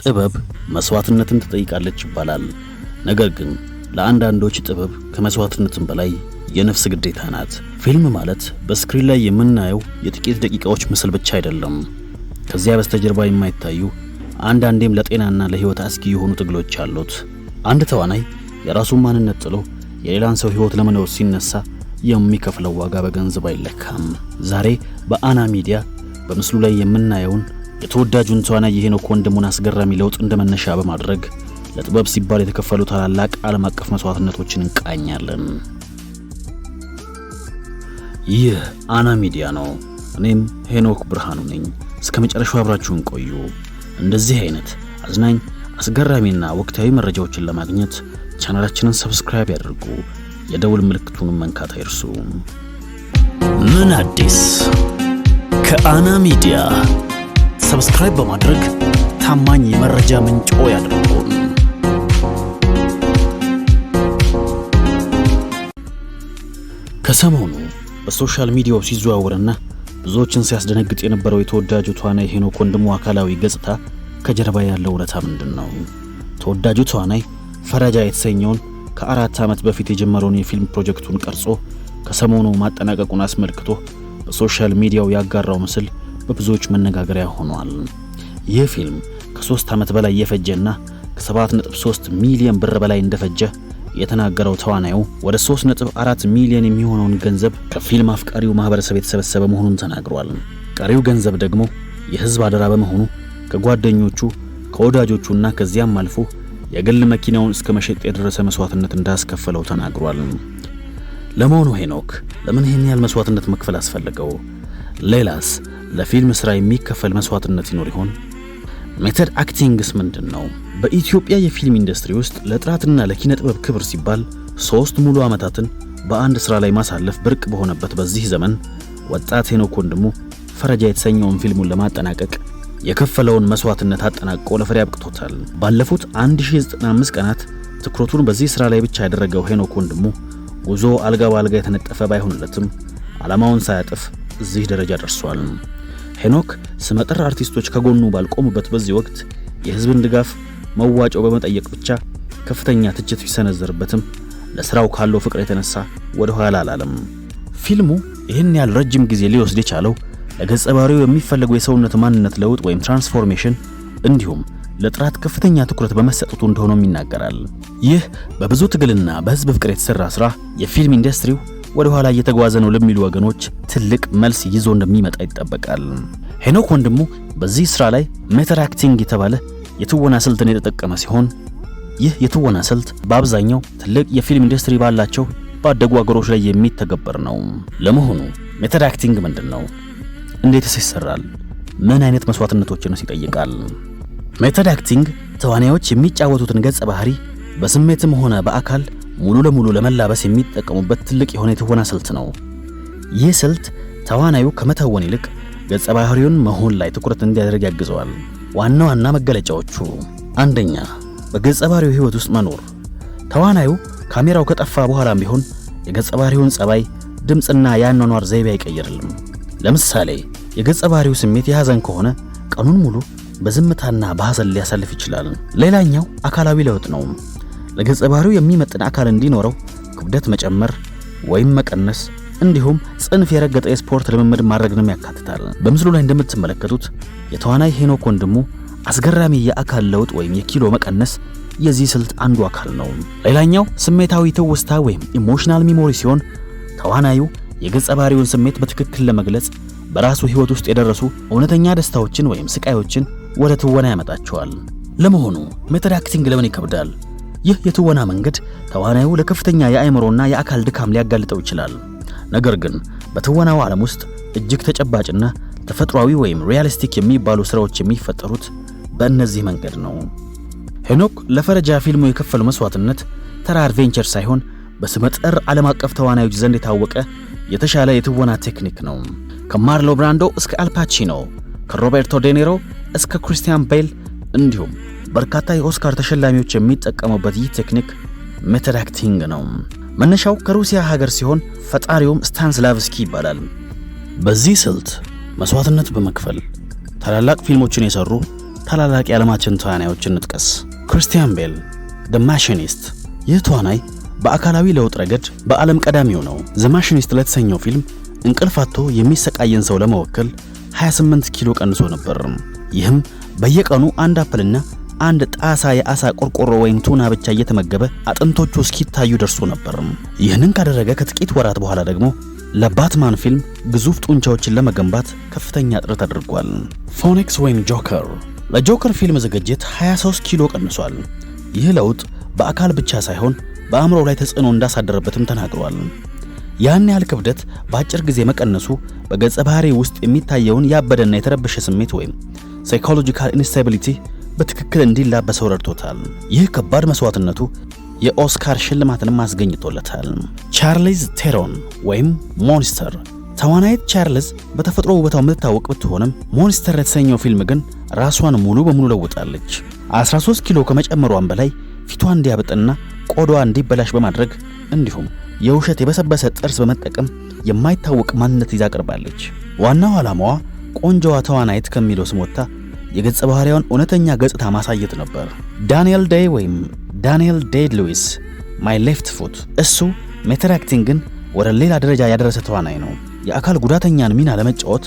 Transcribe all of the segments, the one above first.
ጥበብ መስዋዕትነትን ትጠይቃለች ይባላል። ነገር ግን ለአንዳንዶች ጥበብ ከመስዋዕትነትም በላይ የነፍስ ግዴታ ናት። ፊልም ማለት በስክሪን ላይ የምናየው የጥቂት ደቂቃዎች ምስል ብቻ አይደለም። ከዚያ በስተጀርባ የማይታዩ አንዳንዴም ለጤናና ለህይወት አስጊ የሆኑ ትግሎች አሉት። አንድ ተዋናይ የራሱን ማንነት ጥሎ የሌላን ሰው ህይወት ለመኖር ሲነሳ የሚከፍለው ዋጋ በገንዘብ አይለካም። ዛሬ በአና ሚዲያ በምስሉ ላይ የምናየውን የተወዳጁን ተዋናይ የሄኖክ ወንድሙን አስገራሚ ለውጥ እንደመነሻ በማድረግ ለጥበብ ሲባል የተከፈሉ ታላላቅ ዓለም አቀፍ መስዋዕትነቶችን እንቃኛለን። ይህ አና ሚዲያ ነው። እኔም ሄኖክ ብርሃኑ ነኝ። እስከ መጨረሻው አብራችሁን ቆዩ። እንደዚህ አይነት አዝናኝ አስገራሚና ወቅታዊ መረጃዎችን ለማግኘት ቻናላችንን ሰብስክራይብ ያድርጉ፣ የደውል ምልክቱን መንካት አይርሱ። ምን አዲስ ከአና ሚዲያ ሰብስክራይብ በማድረግ ታማኝ የመረጃ ምንጮ ያድርጉን። ከሰሞኑ በሶሻል ሚዲያው ሲዘዋወርና ብዙዎችን ሲያስደነግጥ የነበረው የተወዳጁ ተዋናይ ሄኖክ ወንድሙ አካላዊ ገጽታ ከጀርባ ያለው እውነታ ምንድነው? ተወዳጁ ተዋናይ ፈረጃ የተሰኘውን ከ4 ዓመት በፊት የጀመረውን የፊልም ፕሮጀክቱን ቀርጾ ከሰሞኑ ማጠናቀቁን አስመልክቶ በሶሻል ሚዲያው ያጋራው ምስል በብዙዎች መነጋገሪያ ሆኗል። ይህ ፊልም ከ3 ዓመት በላይ የፈጀና ከ7.3 ሚሊዮን ብር በላይ እንደፈጀ የተናገረው ተዋናዩ ወደ 3.4 ሚሊዮን የሚሆነውን ገንዘብ ከፊልም አፍቃሪው ማህበረሰብ የተሰበሰበ መሆኑን ተናግሯል። ቀሪው ገንዘብ ደግሞ የህዝብ አደራ በመሆኑ ከጓደኞቹ ከወዳጆቹና ከዚያም አልፎ የግል መኪናውን እስከ መሸጥ የደረሰ መስዋዕትነት እንዳስከፈለው ተናግሯል። ለመሆኑ ሄኖክ ለምን ይህን ያህል መስዋዕትነት መክፈል አስፈለገው? ሌላስ ለፊልም ስራ የሚከፈል መስዋዕትነት ይኖር ይሆን? ሜተድ አክቲንግስ ምንድነው? በኢትዮጵያ የፊልም ኢንዱስትሪ ውስጥ ለጥራትና ለኪነ ጥበብ ክብር ሲባል 3 ሙሉ ዓመታትን በአንድ ስራ ላይ ማሳለፍ ብርቅ በሆነበት በዚህ ዘመን ወጣት ሄኖክ ወንድሙ ፈረጃ የተሰኘውን ፊልሙን ለማጠናቀቅ የከፈለውን መስዋዕትነት አጠናቅቆ ለፍሬ አብቅቶታል። ባለፉት 1095 ቀናት ትኩረቱን በዚህ ስራ ላይ ብቻ ያደረገው ሄኖክ ወንድሙ ጉዞ አልጋ በአልጋ የተነጠፈ ባይሆንለትም ዓላማውን ሳያጥፍ እዚህ ደረጃ ደርሷል። ሄኖክ ስመጥር አርቲስቶች ከጎኑ ባልቆሙበት በዚህ ወቅት የህዝብን ድጋፍ መዋጮ በመጠየቅ ብቻ ከፍተኛ ትችት ቢሰነዘርበትም ለስራው ካለው ፍቅር የተነሳ ወደ ኋላ አላለም። ፊልሙ ይህን ያህል ረጅም ጊዜ ሊወስድ የቻለው ለገጸ ባህሪው የሚፈልገው የሰውነት ማንነት ለውጥ ወይም ትራንስፎርሜሽን እንዲሁም ለጥራት ከፍተኛ ትኩረት በመሰጠቱ እንደሆነም ይናገራል። ይህ በብዙ ትግልና በህዝብ ፍቅር የተሰራ ስራ የፊልም ኢንዱስትሪው ወደ ኋላ እየተጓዘ ነው ለሚሉ ወገኖች ትልቅ መልስ ይዞ እንደሚመጣ ይጠበቃል። ሄኖክ ወንድሙ በዚህ ስራ ላይ ሜተድ አክቲንግ የተባለ የትወና ስልትን የተጠቀመ ሲሆን ይህ የትወና ስልት በአብዛኛው ትልቅ የፊልም ኢንዱስትሪ ባላቸው ባደጉ አገሮች ላይ የሚተገበር ነው። ለመሆኑ ሜተድ አክቲንግ ምንድነው? እንዴትስ ይሰራል? ምን አይነት መስዋዕትነቶችንስ ይጠይቃል? ሜተድ አክቲንግ ተዋናዮች የሚጫወቱትን ገጸ ባህሪ በስሜትም ሆነ በአካል ሙሉ ለሙሉ ለመላበስ የሚጠቀሙበት ትልቅ የሆነ የትወና ስልት ነው። ይህ ስልት ተዋናዩ ከመተወን ይልቅ ገጸ ባህሪውን መሆን ላይ ትኩረት እንዲያደርግ ያግዘዋል። ዋና ዋና መገለጫዎቹ፣ አንደኛ በገጸ ባህሪው ህይወት ውስጥ መኖር። ተዋናዩ ካሜራው ከጠፋ በኋላም ቢሆን የገጸ ባህሪውን ጸባይ፣ ድምጽና የአኗኗር ዘይቤ አይቀየርልም። ለምሳሌ የገጸ ባህሪው ስሜት የሐዘን ከሆነ ቀኑን ሙሉ በዝምታና በሐዘን ሊያሳልፍ ይችላል። ሌላኛው አካላዊ ለውጥ ነው። ለገጸ ባህሪው የሚመጥን አካል እንዲኖረው ክብደት መጨመር ወይም መቀነስ እንዲሁም ጽንፍ የረገጠ የስፖርት ልምምድ ማድረግንም ያካትታል። በምስሉ ላይ እንደምትመለከቱት የተዋናይ ሄኖክ ወንድሙ አስገራሚ የአካል ለውጥ ወይም የኪሎ መቀነስ የዚህ ስልት አንዱ አካል ነው። ሌላኛው ስሜታዊ ትውስታ ወይም ኢሞሽናል ሚሞሪ ሲሆን ተዋናዩ የገጸ ባህሪውን ስሜት በትክክል ለመግለጽ በራሱ ህይወት ውስጥ የደረሱ እውነተኛ ደስታዎችን ወይም ስቃዮችን ወደ ትወና ያመጣቸዋል። ለመሆኑ ሜተድ አክቲንግ ለምን ይከብዳል? ይህ የትወና መንገድ ተዋናዩ ለከፍተኛ የአእምሮና የአካል ድካም ሊያጋልጠው ይችላል። ነገር ግን በትወናው ዓለም ውስጥ እጅግ ተጨባጭና ተፈጥሯዊ ወይም ሪያሊስቲክ የሚባሉ ስራዎች የሚፈጠሩት በእነዚህ መንገድ ነው። ሄኖክ ለፈረጃ ፊልሙ የከፈለው መስዋዕትነት ተራ አድቬንቸር ሳይሆን በስመጥር ዓለም አቀፍ ተዋናዮች ዘንድ የታወቀ የተሻለ የትወና ቴክኒክ ነው። ከማርሎ ብራንዶ እስከ አልፓቺኖ፣ ከሮቤርቶ ዴኒሮ እስከ ክሪስቲያን ቤል እንዲሁም በርካታ የኦስካር ተሸላሚዎች የሚጠቀሙበት ይህ ቴክኒክ ሜተድ አክቲንግ ነው። መነሻው ከሩሲያ ሀገር ሲሆን ፈጣሪውም ስታንስላቭስኪ ይባላል። በዚህ ስልት መስዋዕትነት በመክፈል ታላላቅ ፊልሞችን የሰሩ ታላላቅ የዓለማችን ተዋናዮችን እንጥቀስ። ክሪስቲያን ቤል ዘ ማሽኒስት። ይህ ተዋናይ በአካላዊ ለውጥ ረገድ በዓለም ቀዳሚው ነው። ዘ ማሽኒስት ለተሰኘው ፊልም እንቅልፍ አጥቶ የሚሰቃየን ሰው ለመወከል 28 ኪሎ ቀንሶ ነበር። ይህም በየቀኑ አንድ አፕልና አንድ ጣሳ የአሳ ቆርቆሮ ወይም ቱና ብቻ እየተመገበ አጥንቶቹ እስኪታዩ ደርሶ ነበር። ይህንን ካደረገ ከጥቂት ወራት በኋላ ደግሞ ለባትማን ፊልም ግዙፍ ጡንቻዎችን ለመገንባት ከፍተኛ ጥረት አድርጓል። ፎኒክስ ወይም ጆከር ለጆከር ፊልም ዝግጅት 23 ኪሎ ቀንሷል። ይህ ለውጥ በአካል ብቻ ሳይሆን በአእምሮ ላይ ተጽዕኖ እንዳሳደረበትም ተናግሯል። ያን ያህል ክብደት በአጭር ጊዜ መቀነሱ በገጸ ባህሪ ውስጥ የሚታየውን ያበደና የተረበሸ ስሜት ወይም ሳይኮሎጂካል ኢንስታቢሊቲ በትክክል እንዲላበሰው ረድቶታል። ይህ ከባድ መስዋዕትነቱ የኦስካር ሽልማትንም አስገኝቶለታል። ቻርሊዝ ቴሮን ወይም ሞንስተር። ተዋናይት ቻርልዝ በተፈጥሮ ውበቷ የምትታወቅ ብትሆንም ሞንስተር የተሰኘው ፊልም ግን ራሷን ሙሉ በሙሉ ለውጣለች። 13 ኪሎ ከመጨመሯን በላይ ፊቷ እንዲያብጥና ቆዳዋ እንዲበላሽ በማድረግ እንዲሁም የውሸት የበሰበሰ ጥርስ በመጠቀም የማይታወቅ ማንነት ይዛ ቀርባለች። ዋናው ዓላማዋ ቆንጆዋ ተዋናይት ከሚለው ስም ወጥታ የገጸ ባህሪያውን እውነተኛ ገጽታ ማሳየት ነበር። ዳንኤል ዴይ ወይም ዳንኤል ዴይ ሉዊስ ማይ ሌፍት ፉት። እሱ ሜተር አክቲንግን ወደ ሌላ ደረጃ ያደረሰ ተዋናይ ነው። የአካል ጉዳተኛን ሚና ለመጫወት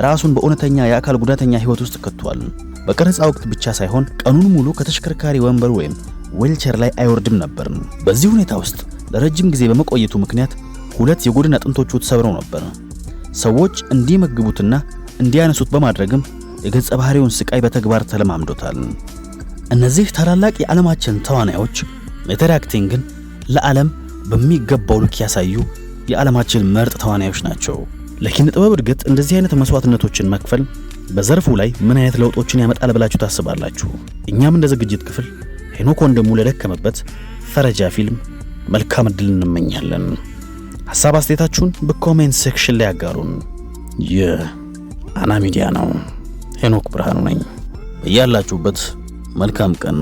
ራሱን በእውነተኛ የአካል ጉዳተኛ ህይወት ውስጥ ከቷል። በቀረጻ ወቅት ብቻ ሳይሆን ቀኑን ሙሉ ከተሽከርካሪ ወንበር ወይም ዊልቸር ላይ አይወርድም ነበር። በዚህ ሁኔታ ውስጥ ለረጅም ጊዜ በመቆየቱ ምክንያት 2 የጎድን አጥንቶቹ ተሰብረው ነበር። ሰዎች እንዲመግቡትና እንዲያነሱት በማድረግም የገጸ ባህሪውን ስቃይ በተግባር ተለማምዶታል። እነዚህ ታላላቅ የዓለማችን ተዋናዮች ሜተር አክቲንግን ለዓለም በሚገባው ልክ ያሳዩ የዓለማችን ምርጥ ተዋናዮች ናቸው። ለኪነ ጥበብ እድገት እንደዚህ አይነት መስዋዕትነቶችን መክፈል በዘርፉ ላይ ምን አይነት ለውጦችን ያመጣል ብላችሁ ታስባላችሁ? እኛም እንደ ዝግጅት ክፍል ሄኖክ ወንድሙ ለደከመበት ፈረጃ ፊልም መልካም ዕድል እንመኛለን። ሐሳብ አስተያየታችሁን በኮሜንት ሴክሽን ላይ አጋሩን። ይህ አና ሚዲያ ነው። ሄኖክ ብርሃኑ ነኝ። በያላችሁበት መልካም ቀን